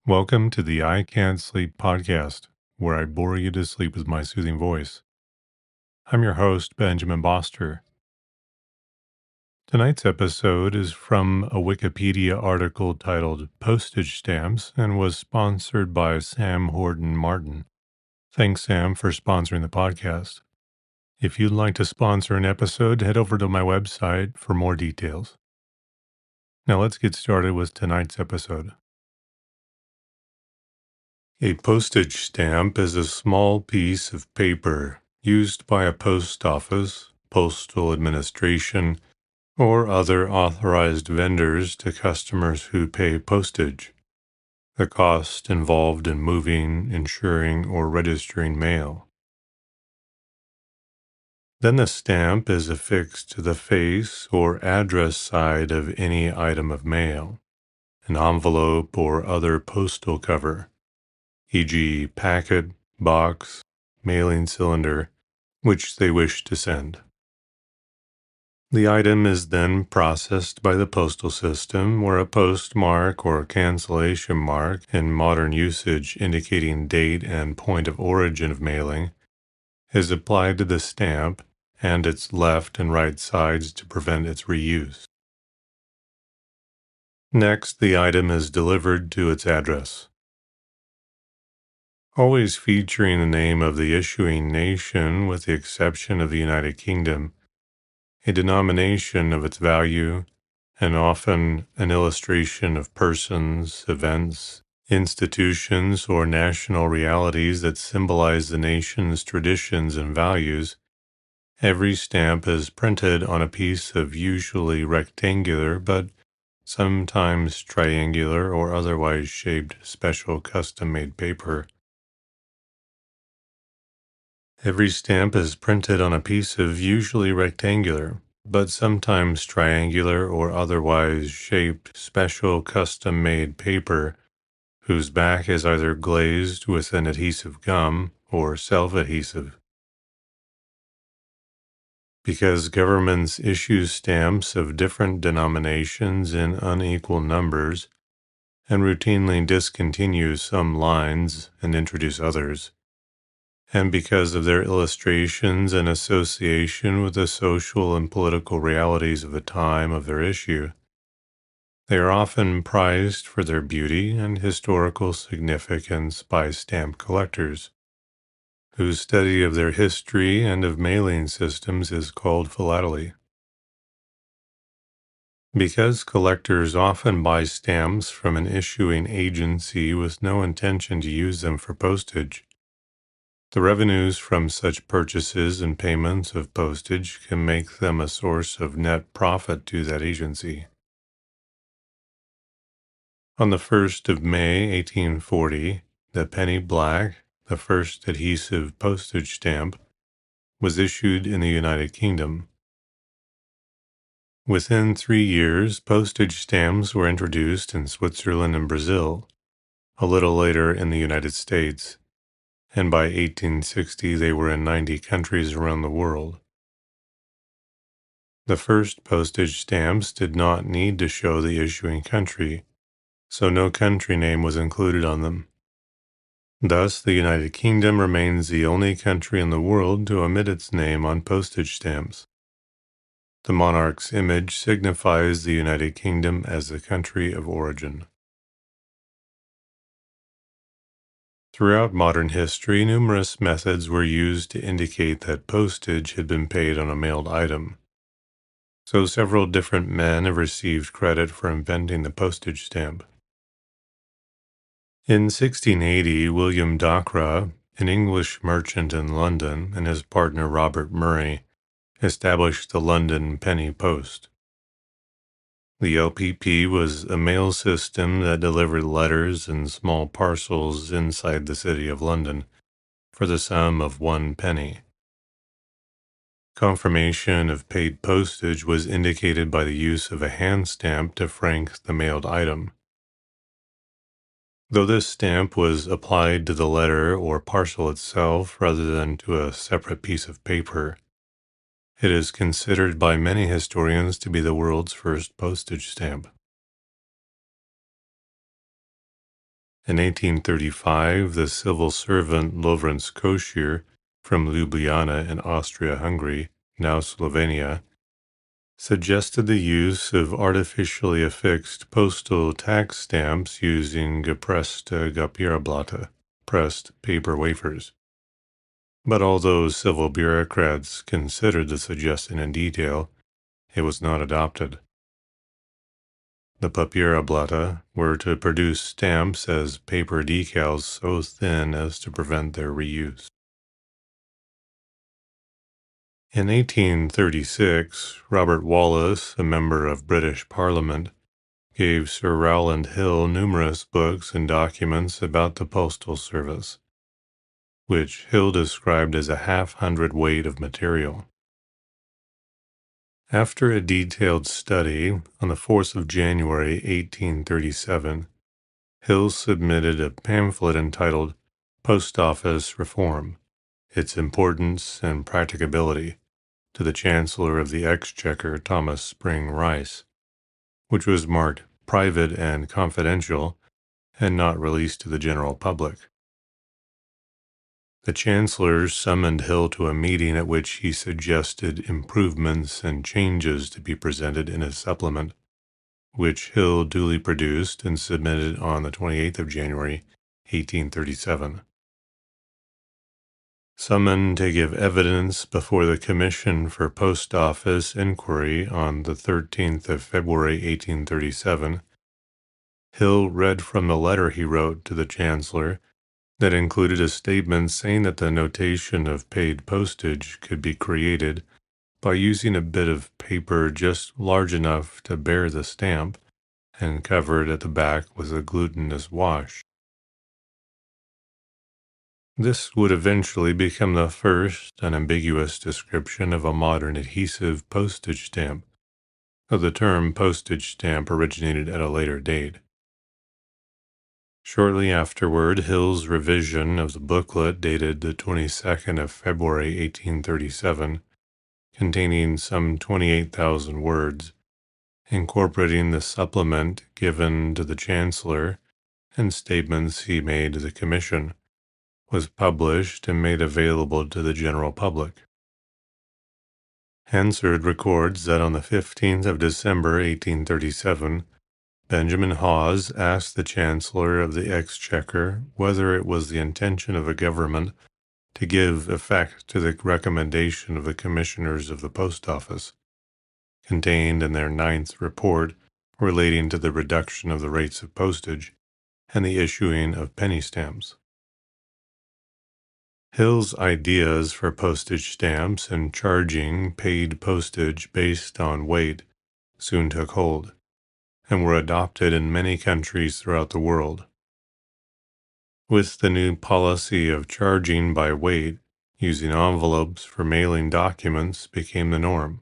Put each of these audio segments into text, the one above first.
Welcome to the I Can't Sleep podcast, where I bore you to sleep with my soothing voice. I'm your host, Benjamin Boster. Tonight's episode is from a Wikipedia article titled Postage Stamps and was sponsored by Sam Horton Martin. Thanks, Sam, for sponsoring the podcast. If you'd like to sponsor an episode, head over to my website for more details. Now let's get started with tonight's episode. A postage stamp is a small piece of paper used by a post office, postal administration, or other authorized vendors to customers who pay postage. The cost involved in moving, insuring, or registering mail. Then the stamp is affixed to the face or address side of any item of mail, an envelope or other postal cover, e.g. packet, box, mailing cylinder, which they wish to send. The item is then processed by the postal system, where a postmark or cancellation mark in modern usage indicating date and point of origin of mailing is applied to the stamp and its left and right sides to prevent its reuse. Next, the item is delivered to its address. Always featuring the name of the issuing nation with the exception of the United Kingdom, a denomination of its value, and often an illustration of persons, events, institutions, or national realities that symbolize the nation's traditions and values, every stamp is printed on a piece of usually rectangular but sometimes triangular or otherwise shaped special custom-made paper. Every stamp is printed on a piece of usually rectangular, but sometimes triangular or otherwise shaped special custom-made paper whose back is either glazed with an adhesive gum or self-adhesive. Because governments issue stamps of different denominations in unequal numbers and routinely discontinue some lines and introduce others, and because of their illustrations and association with the social and political realities of the time of their issue, they are often prized for their beauty and historical significance by stamp collectors, whose study of their history and of mailing systems is called philately. Because collectors often buy stamps from an issuing agency with no intention to use them for postage, the revenues from such purchases and payments of postage can make them a source of net profit to that agency. On the 1st of May, 1840, the penny black, the first adhesive postage stamp, was issued in the United Kingdom. Within 3 years, postage stamps were introduced in Switzerland and Brazil, a little later in the United States, and by 1860 they were in 90 countries around the world. The first postage stamps did not need to show the issuing country, so no country name was included on them. Thus, the United Kingdom remains the only country in the world to omit its name on postage stamps. The monarch's image signifies the United Kingdom as the country of origin. Throughout modern history, numerous methods were used to indicate that postage had been paid on a mailed item. So several different men have received credit for inventing the postage stamp. In 1680, William Dockwra, an English merchant in London, and his partner Robert Murray established the London penny post. The LPP was a mail system that delivered letters and small parcels inside the city of London for the sum of 1 penny. Confirmation of paid postage was indicated by the use of a hand stamp to frank the mailed item. Though this stamp was applied to the letter or parcel itself rather than to a separate piece of paper, it is considered by many historians to be the world's first postage stamp. In 1835, the civil servant Lovrenc Kosher from Ljubljana in Austria-Hungary, now Slovenia, suggested the use of artificially affixed postal tax stamps using gepresste papierblatten, pressed paper wafers. But although civil bureaucrats considered the suggestion in detail, it was not adopted. The papierblatten were to produce stamps as paper decals so thin as to prevent their reuse. In 1836, Robert Wallace, a member of British Parliament, gave Sir Rowland Hill numerous books and documents about the postal service, which Hill described as a half-hundredweight of material. After a detailed study, on the 4th of January, 1837, Hill submitted a pamphlet entitled Post Office Reform, Its Importance and Practicability, to the Chancellor of the Exchequer, Thomas Spring Rice, which was marked private and confidential and not released to the general public. The Chancellor summoned Hill to a meeting at which he suggested improvements and changes to be presented in a supplement, which Hill duly produced and submitted on the 28th of January, 1837. Summoned to give evidence before the Commission for Post Office Inquiry on the 13th of February, 1837, Hill read from the letter he wrote to the Chancellor that included a statement saying that the notation of paid postage could be created by using a bit of paper just large enough to bear the stamp and covered at the back with a glutinous wash. This would eventually become the first unambiguous description of a modern adhesive postage stamp, though the term postage stamp originated at a later date. Shortly afterward, Hill's revision of the booklet dated the 22nd of February, 1837, containing some 28,000 words, incorporating the supplement given to the Chancellor and statements he made to the Commission, was published and made available to the general public. Hansard records that on the 15th of December, 1837, Benjamin Hawes asked the Chancellor of the Exchequer whether it was the intention of the government to give effect to the recommendation of the Commissioners of the Post Office, contained in their 9th report relating to the reduction of the rates of postage and the issuing of penny stamps. Hill's ideas for postage stamps and charging paid postage based on weight soon took hold, and were adopted in many countries throughout the world. With the new policy of charging by weight, using envelopes for mailing documents became the norm.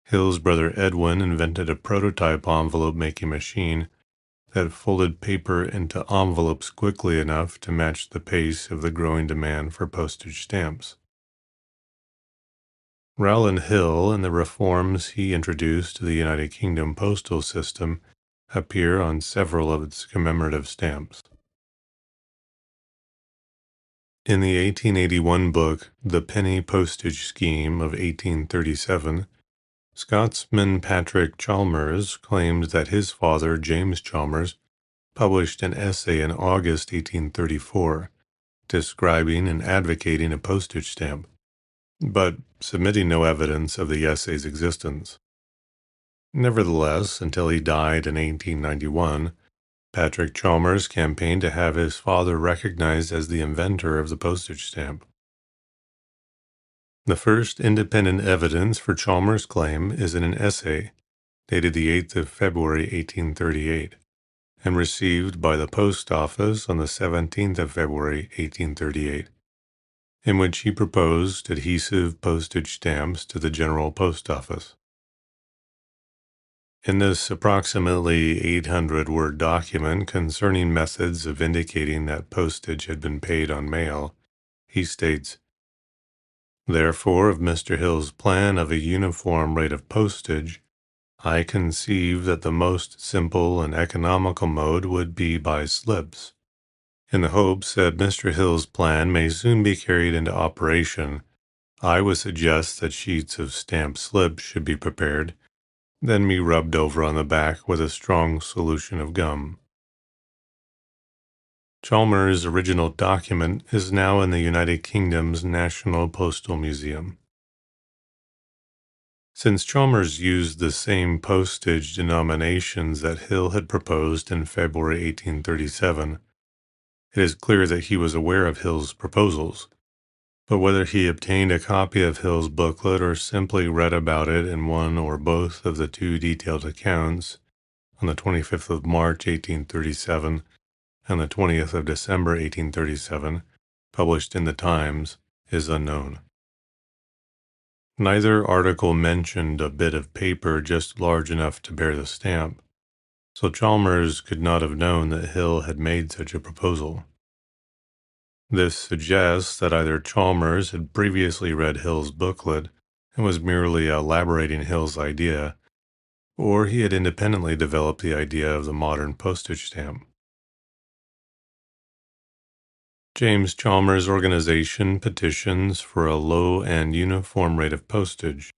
Hill's brother Edwin invented a prototype envelope-making machine that folded paper into envelopes quickly enough to match the pace of the growing demand for postage stamps. Rowland Hill and the reforms he introduced to the United Kingdom postal system appear on several of its commemorative stamps. In the 1881 book, The Penny Postage Scheme of 1837, Scotsman Patrick Chalmers claimed that his father, James Chalmers, published an essay in August 1834 describing and advocating a postage stamp, but submitting no evidence of the essay's existence. Nevertheless, until he died in 1891, Patrick Chalmers campaigned to have his father recognized as the inventor of the postage stamp. The first independent evidence for Chalmers' claim is in an essay dated the 8th of February, 1838, and received by the Post Office on the 17th of February, 1838, in which he proposed adhesive postage stamps to the General Post Office. In this approximately 800-word document concerning methods of indicating that postage had been paid on mail, he states, "Therefore, of Mr. Hill's plan of a uniform rate of postage, I conceive that the most simple and economical mode would be by slips. In the hopes that Mr. Hill's plan may soon be carried into operation, I would suggest that sheets of stamped slips should be prepared, then be rubbed over on the back with a strong solution of gum. Chalmers' original document is now in the United Kingdom's National Postal Museum. Since Chalmers used the same postage denominations that Hill had proposed in February 1837, it is clear that he was aware of Hill's proposals, but whether he obtained a copy of Hill's booklet or simply read about it in one or both of the two detailed accounts on the 25th of March 1837 and the 20th of December 1837, published in the Times, is unknown. Neither article mentioned a bit of paper just large enough to bear the stamp, so Chalmers could not have known that Hill had made such a proposal. This suggests that either Chalmers had previously read Hill's booklet and was merely elaborating Hill's idea, or he had independently developed the idea of the modern postage stamp. James Chalmers' organization petitions for a low and uniform rate of postage.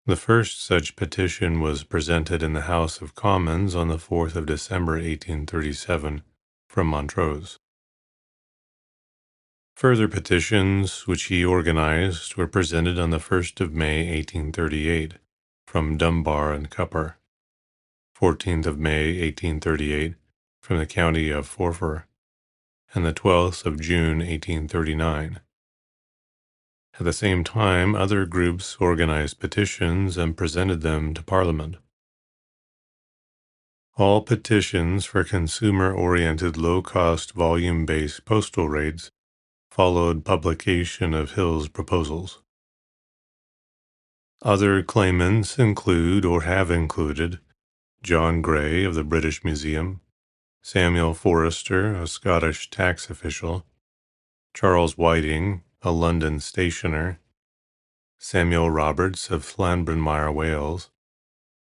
The first such petition was presented in the House of Commons on the 4th of December 1837 from Montrose. Further petitions, which he organized, were presented on the 1st of May 1838 from Dunbar and Cupper, 14th of May 1838 from the county of Forfar, and the 12th of June 1839. At the same time, other groups organized petitions and presented them to Parliament. All petitions for consumer-oriented low-cost volume-based postal rates followed publication of Hill's proposals. Other claimants include or have included John Gray of the British Museum, Samuel Forrester, a Scottish tax official, Charles Whiting, a London stationer, Samuel Roberts of Llanbrynmire, Wales,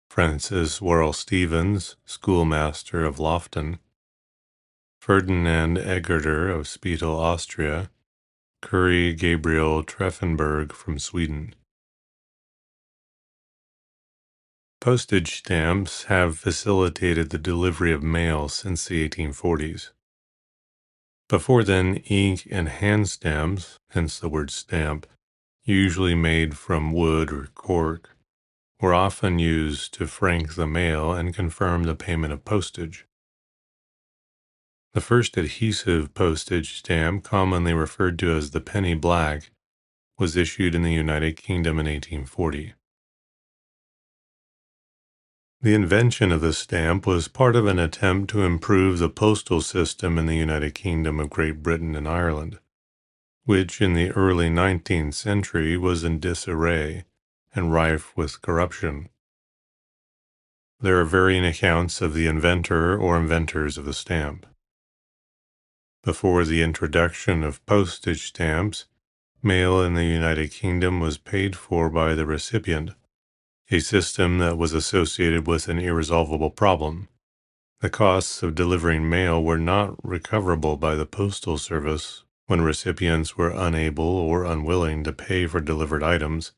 Francis Worrell Stevens, schoolmaster of Loughton, Ferdinand Egerter of Spittal, Austria, Curry Gabriel Treffenberg from Sweden. Postage stamps have facilitated the delivery of mail since the 1840s. Before then, ink and hand stamps, hence the word stamp, usually made from wood or cork, were often used to frank the mail and confirm the payment of postage. The first adhesive postage stamp, commonly referred to as the penny black, was issued in the United Kingdom in 1840. The invention of the stamp was part of an attempt to improve the postal system in the United Kingdom of Great Britain and Ireland, which in the early 19th century was in disarray and rife with corruption. There are varying accounts of the inventor or inventors of the stamp. Before the introduction of postage stamps, mail in the United Kingdom was paid for by the recipient, a system that was associated with an irresolvable problem. The costs of delivering mail were not recoverable by the postal service when recipients were unable or unwilling to pay for delivered items,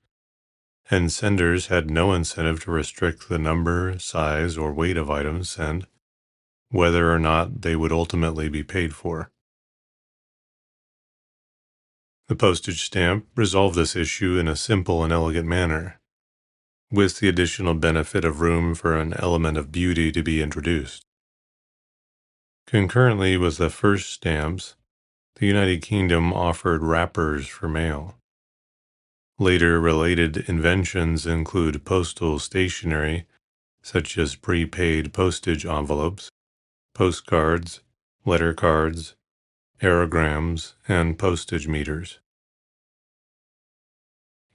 and senders had no incentive to restrict the number, size, or weight of items sent, whether or not they would ultimately be paid for. The postage stamp resolved this issue in a simple and elegant manner, with the additional benefit of room for an element of beauty to be introduced. Concurrently with the first stamps, the United Kingdom offered wrappers for mail. Later related inventions include postal stationery, such as prepaid postage envelopes, postcards, letter cards, aerograms, and postage meters.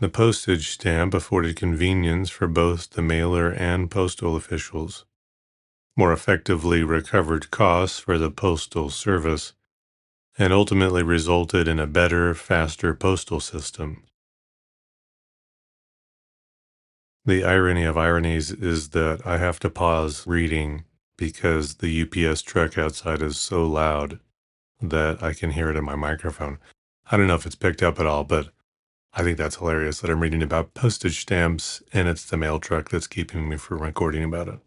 The postage stamp afforded convenience for both the mailer and postal officials, more effectively recovered costs for the postal service, and ultimately resulted in a better, faster postal system. The irony of ironies is that I have to pause reading because the UPS truck outside is so loud that I can hear it in my microphone. I don't know if it's picked up at all, but I think that's hilarious that I'm reading about postage stamps and it's the mail truck that's keeping me from recording about it.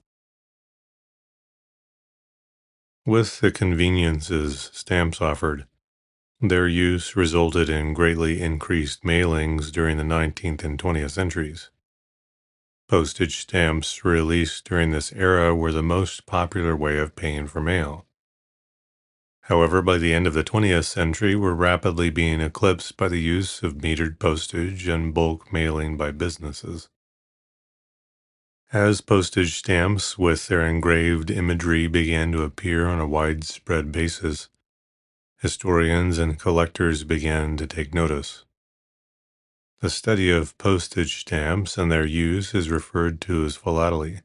With the conveniences stamps offered, their use resulted in greatly increased mailings during the 19th and 20th centuries. Postage stamps released during this era were the most popular way of paying for mail. However, by the end of the 20th century, were rapidly being eclipsed by the use of metered postage and bulk mailing by businesses. As postage stamps with their engraved imagery began to appear on a widespread basis, historians and collectors began to take notice. The study of postage stamps and their use is referred to as philately.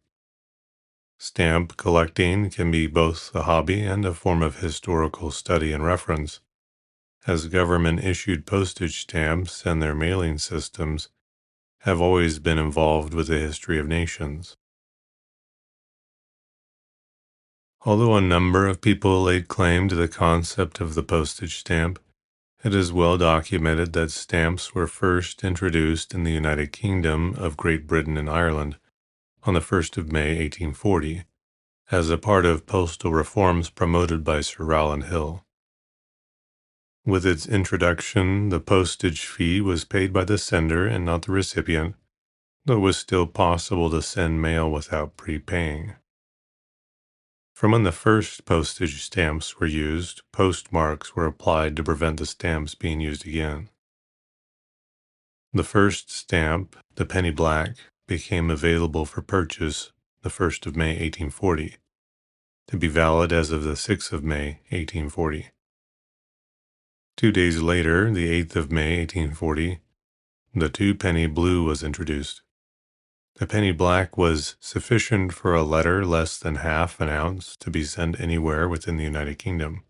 Stamp collecting can be both a hobby and a form of historical study and reference, as government-issued postage stamps and their mailing systems have always been involved with the history of nations. Although a number of people laid claim to the concept of the postage stamp, it is well documented that stamps were first introduced in the United Kingdom of Great Britain and Ireland on the 1st of May 1840, as a part of postal reforms promoted by Sir Rowland Hill. With its introduction, the postage fee was paid by the sender and not the recipient, though it was still possible to send mail without prepaying. From when the first postage stamps were used, postmarks were applied to prevent the stamps being used again. The first stamp, the penny black, became available for purchase the 1st of May 1840, to be valid as of the 6th of May 1840. 2 days later, the 8th of May 1840, the two-penny blue was introduced. The penny black was sufficient for a letter less than half an ounce to be sent anywhere within the United Kingdom.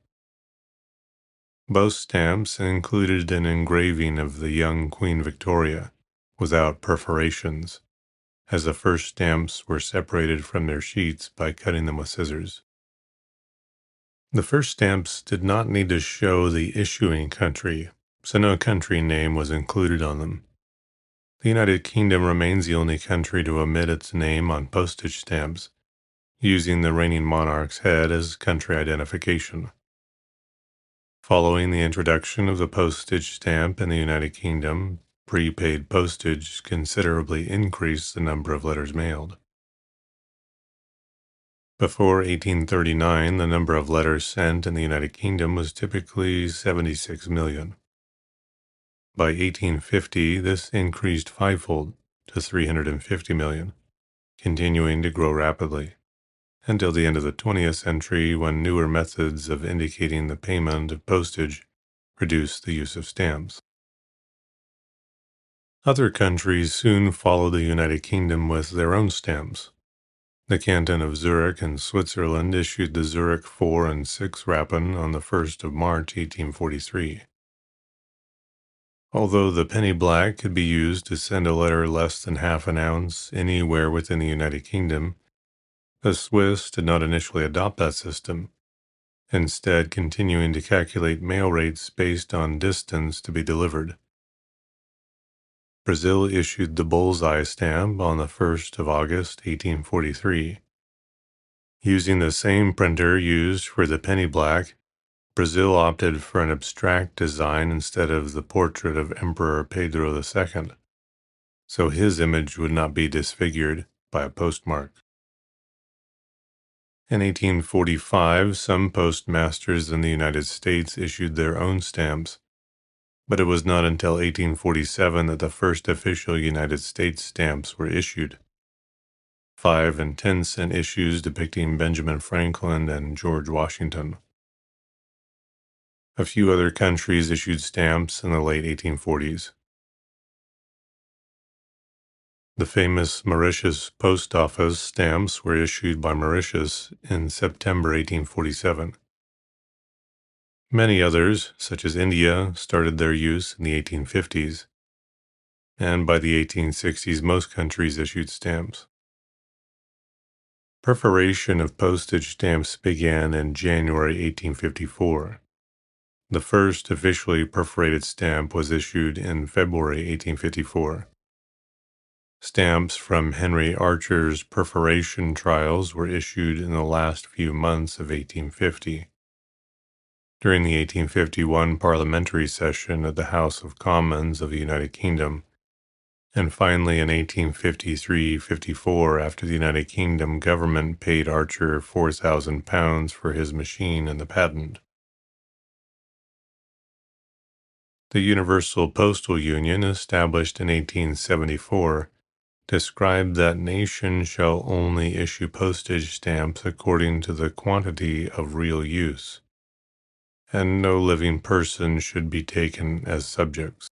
Both stamps included an engraving of the young Queen Victoria, without perforations, as the first stamps were separated from their sheets by cutting them with scissors. The first stamps did not need to show the issuing country, so no country name was included on them. The United Kingdom remains the only country to omit its name on postage stamps, using the reigning monarch's head as country identification. Following the introduction of the postage stamp in the United Kingdom, prepaid postage considerably increased the number of letters mailed. Before 1839, the number of letters sent in the United Kingdom was typically 76 million. By 1850, this increased fivefold to 350 million, continuing to grow rapidly, until the end of the 20th century when newer methods of indicating the payment of postage reduced the use of stamps. Other countries soon followed the United Kingdom with their own stamps. The canton of Zurich in Switzerland issued the Zurich 4 and 6 Rappen on the 1st of March 1843. Although the penny black could be used to send a letter less than half an ounce anywhere within the United Kingdom, the Swiss did not initially adopt that system, instead continuing to calculate mail rates based on distance to be delivered. Brazil issued the bullseye stamp on the 1st of August 1843. Using the same printer used for the penny black, Brazil opted for an abstract design instead of the portrait of Emperor Pedro II, so his image would not be disfigured by a postmark. In 1845, some postmasters in the United States issued their own stamps, but it was not until 1847 that the first official United States stamps were issued. 5 and 10-cent issues depicting Benjamin Franklin and George Washington. A few other countries issued stamps in the late 1840s. The famous Mauritius Post Office stamps were issued by Mauritius in September 1847. Many others, such as India, started their use in the 1850s. and by the 1860s, most countries issued stamps. Perforation of postage stamps began in January 1854. The first officially perforated stamp was issued in February 1854. Stamps from Henry Archer's perforation trials were issued in the last few months of 1850. During the 1851 parliamentary session of the House of Commons of the United Kingdom, and finally in 1853-54 after the United Kingdom government paid Archer £4,000 for his machine and the patent. The Universal Postal Union, established in 1874, described that nations shall only issue postage stamps according to the quantity of real use, and no living person should be taken as subjects.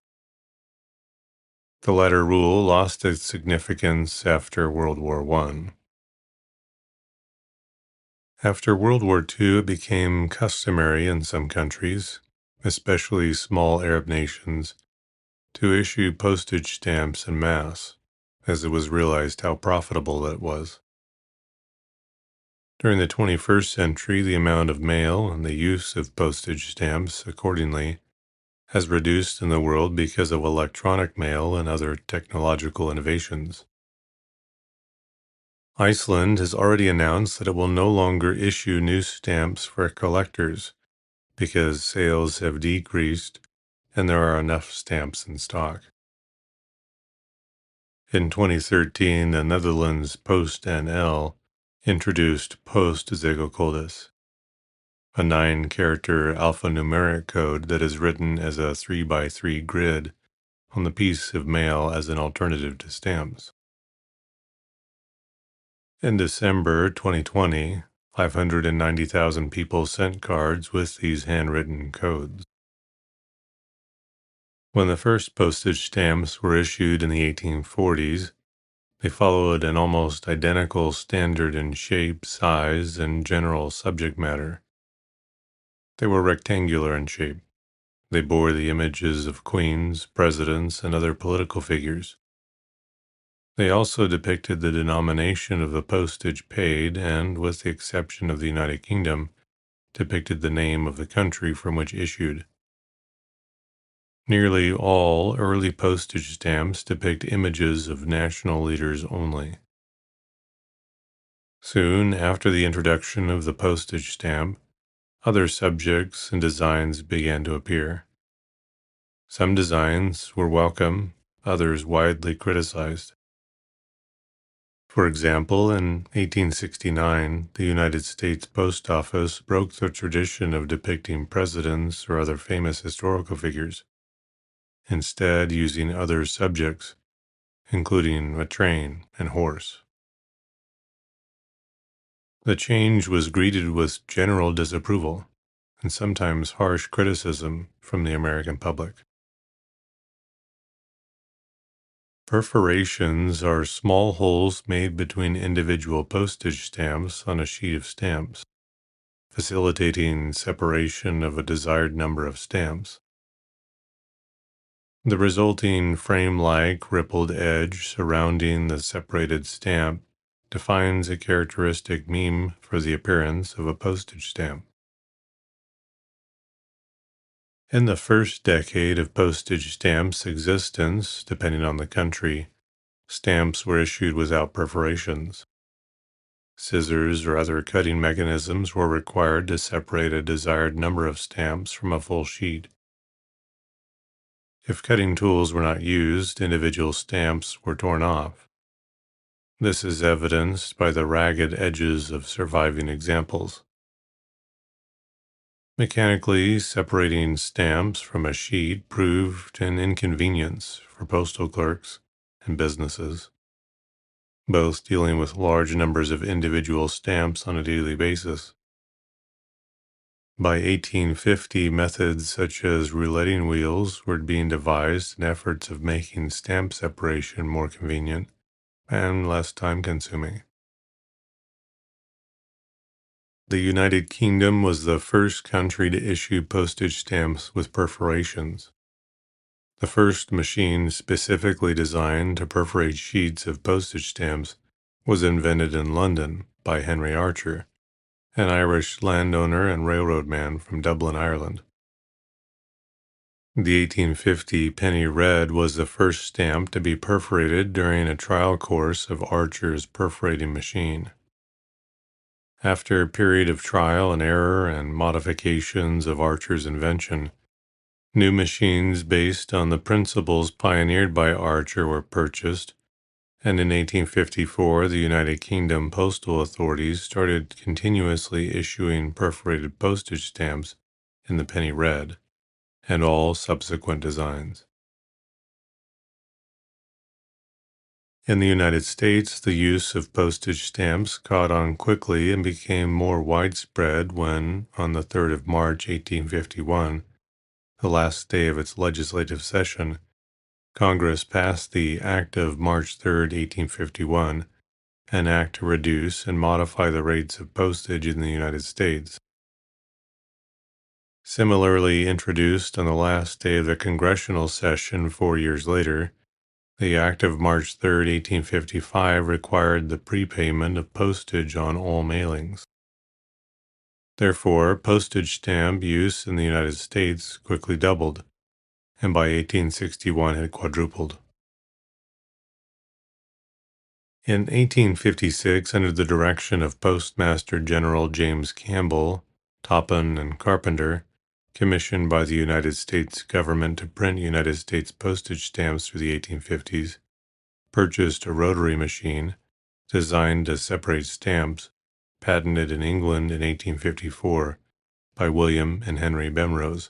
The latter rule lost its significance after World War I. After World War II, it became customary in some countries, especially small Arab nations, to issue postage stamps en masse, as it was realized how profitable it was. During the 21st century, the amount of mail and the use of postage stamps, accordingly, has reduced in the world because of electronic mail and other technological innovations. Iceland has already announced that it will no longer issue new stamps for collectors because sales have decreased and there are enough stamps in stock. In 2013, the Netherlands PostNL introduced Postzegelcodes, a 9-character alphanumeric code that is written as a 3x3 grid on the piece of mail as an alternative to stamps. In December 2020, 590,000 people sent cards with these handwritten codes. When the first postage stamps were issued in the 1840s, they followed an almost identical standard in shape, size, and general subject matter. They were rectangular in shape. They bore the images of queens, presidents, and other political figures. They also depicted the denomination of the postage paid and, with the exception of the United Kingdom, depicted the name of the country from which issued. Nearly all early postage stamps depict images of national leaders only. Soon after the introduction of the postage stamp, other subjects and designs began to appear. Some designs were welcome, others widely criticized. For example, in 1869, the United States Post Office broke the tradition of depicting presidents or other famous historical figures, instead using other subjects, including a train and horse. The change was greeted with general disapproval and sometimes harsh criticism from the American public. Perforations are small holes made between individual postage stamps on a sheet of stamps, facilitating separation of a desired number of stamps. The resulting frame-like rippled edge surrounding the separated stamp defines a characteristic meme for the appearance of a postage stamp. In the first decade of postage stamps' existence, depending on the country, stamps were issued without perforations. Scissors or other cutting mechanisms were required to separate a desired number of stamps from a full sheet. If cutting tools were not used, individual stamps were torn off. This is evidenced by the ragged edges of surviving examples. Mechanically separating stamps from a sheet proved an inconvenience for postal clerks and businesses, both dealing with large numbers of individual stamps on a daily basis. By 1850, methods such as rouletting wheels were being devised in efforts of making stamp separation more convenient and less time-consuming. The United Kingdom was the first country to issue postage stamps with perforations. The first machine specifically designed to perforate sheets of postage stamps was invented in London by Henry Archer, an Irish landowner and railroad man from Dublin, Ireland. The 1850 penny red was the first stamp to be perforated during a trial course of Archer's perforating machine. After a period of trial and error and modifications of Archer's invention, new machines based on the principles pioneered by Archer were purchased, and in 1854 the United Kingdom postal authorities started continuously issuing perforated postage stamps in the penny red and all subsequent designs. In the United States, the use of postage stamps caught on quickly and became more widespread when, on the 3rd of March, 1851, the last day of its legislative session, Congress passed the Act of March 3, 1851, an act to reduce and modify the rates of postage in the United States. Similarly introduced on the last day of the congressional session 4 years later, the Act of March 3, 1855 required the prepayment of postage on all mailings. Therefore, postage stamp use in the United States quickly doubled, and by 1861 had quadrupled. In 1856, under the direction of Postmaster General James Campbell, Topham, and Carpenter, commissioned by the United States government to print United States postage stamps through the 1850s, purchased a rotary machine designed to separate stamps, patented in England in 1854 by William and Henry Bemrose,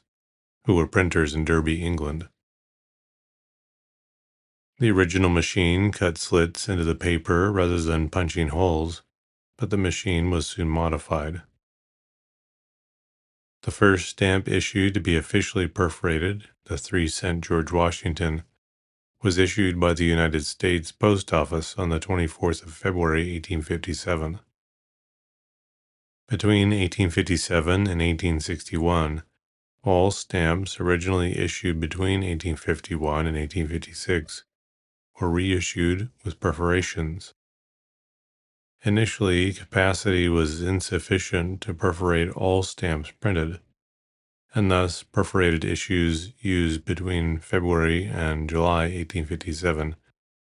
who were printers in Derby, England. The original machine cut slits into the paper rather than punching holes, but the machine was soon modified. The first stamp issued to be officially perforated, the 3-cent George Washington, was issued by the United States Post Office on the 24th of February, 1857. Between 1857 and 1861, all stamps originally issued between 1851 and 1856 were reissued with perforations. Initially, capacity was insufficient to perforate all stamps printed, and thus perforated issues used between February and July 1857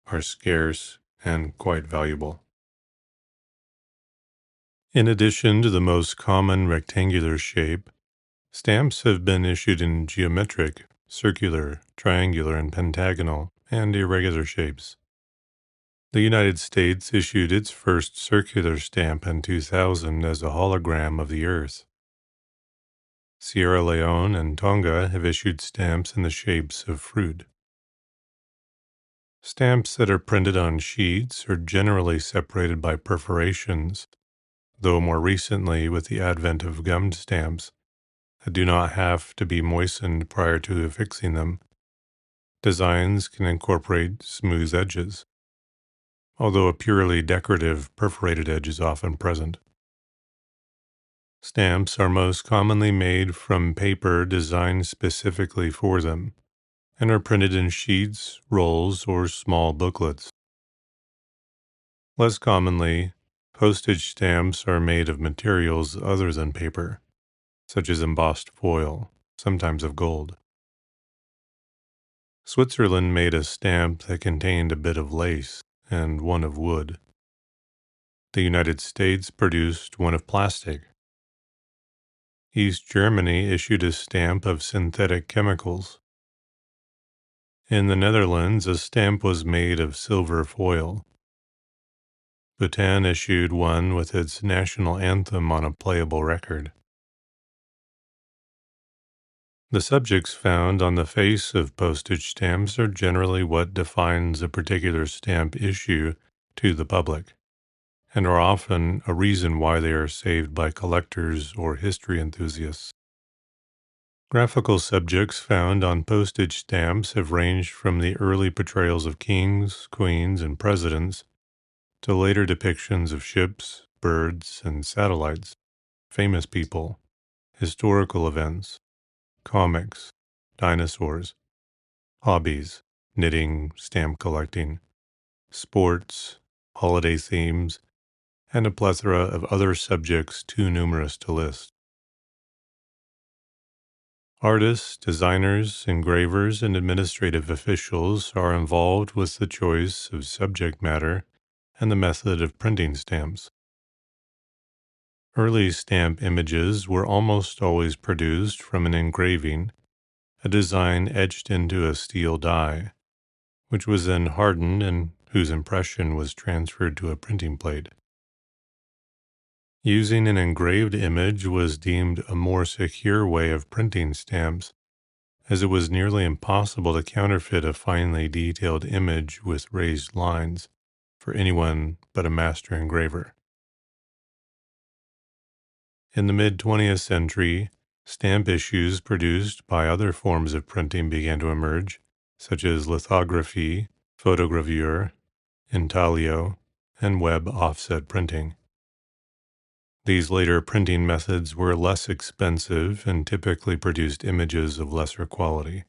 are scarce and quite valuable. In addition to the most common rectangular shape, stamps have been issued in geometric, circular, triangular, and pentagonal, and irregular shapes. The United States issued its first circular stamp in 2000 as a hologram of the Earth. Sierra Leone and Tonga have issued stamps in the shapes of fruit. Stamps that are printed on sheets are generally separated by perforations, though more recently, with the advent of gummed stamps that do not have to be moistened prior to affixing them, designs can incorporate smooth edges, although a purely decorative perforated edge is often present. Stamps are most commonly made from paper designed specifically for them, and are printed in sheets, rolls, or small booklets. Less commonly, postage stamps are made of materials other than paper, such as embossed foil, sometimes of gold. Switzerland made a stamp that contained a bit of lace and one of wood. The United States produced one of plastic. East Germany issued a stamp of synthetic chemicals. In the Netherlands, a stamp was made of silver foil. Bhutan issued one with its national anthem on a playable record. The subjects found on the face of postage stamps are generally what defines a particular stamp issue to the public, and are often a reason why they are saved by collectors or history enthusiasts. Graphical subjects found on postage stamps have ranged from the early portrayals of kings, queens, and presidents to later depictions of ships, birds, and satellites, famous people, historical events, comics, dinosaurs, hobbies, knitting, stamp collecting, sports, holiday themes, and a plethora of other subjects too numerous to list. Artists, designers, engravers, and administrative officials are involved with the choice of subject matter and the method of printing stamps. Early stamp images were almost always produced from an engraving, a design etched into a steel die, which was then hardened and whose impression was transferred to a printing plate. Using an engraved image was deemed a more secure way of printing stamps, as it was nearly impossible to counterfeit a finely detailed image with raised lines for anyone but a master engraver. In the mid-20th century, stamp issues produced by other forms of printing began to emerge, such as lithography, photogravure, intaglio, and web offset printing. These later printing methods were less expensive and typically produced images of lesser quality.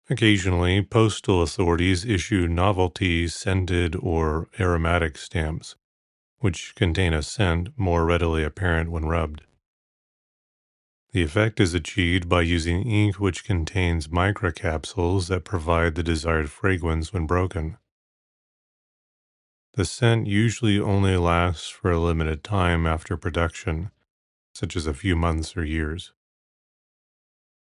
Occasionally, postal authorities issue novelty scented or aromatic stamps, which contain a scent more readily apparent when rubbed. The effect is achieved by using ink which contains microcapsules that provide the desired fragrance when broken. The scent usually only lasts for a limited time after production, such as a few months or years.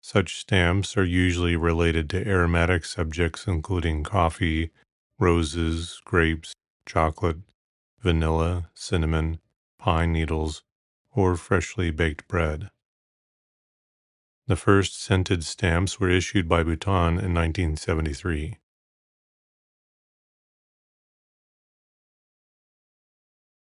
Such stamps are usually related to aromatic subjects including coffee, roses, grapes, chocolate, vanilla, cinnamon, pine needles, or freshly baked bread. The first scented stamps were issued by Bhutan in 1973.